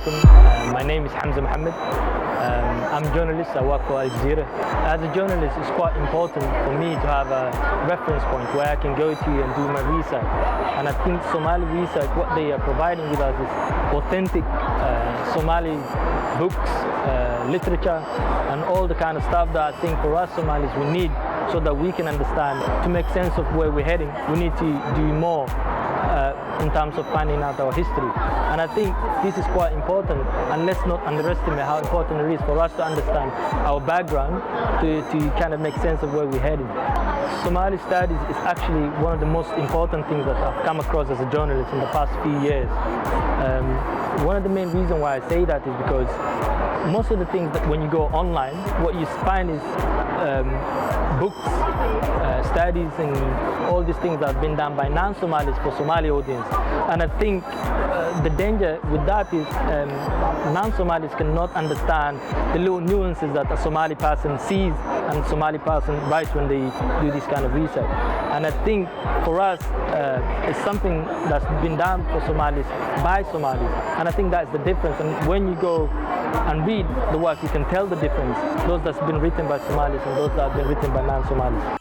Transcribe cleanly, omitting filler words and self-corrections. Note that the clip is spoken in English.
alaikum. My name is Hamza Mohammed. I'm a journalist. I work for Al Jazeera. As a journalist, it's quite important for me to have a reference point where I can go to and do my research. And I think Somali research, what they are providing with us is authentic Somali books, literature, and all the kind of stuff that I think for us Somalis we need so that we can understand. To make sense of where we're heading, we need to do more in terms of finding out our history. And I think this is quite important, and let's not underestimate how important it is for us to understand our background to kind of make sense of where we're heading. Somali studies is actually one of the most important things that I've come across as a journalist in the past few years. One of the main reasons why I say that is because most of the things that when you go online, what you find is books, studies, and all these things that have been done by non-Somalis for Somali audience. And I think the danger with that is non-Somalis cannot understand the little nuances that a Somali person sees and Somali person writes when they do this kind of research. And I think for us, it's something that's been done for Somalis by Somalis. And I think that's the difference. And when you go and read the work, you can tell the difference, those that's been written by Somalis and those that have been written by non-Somalis.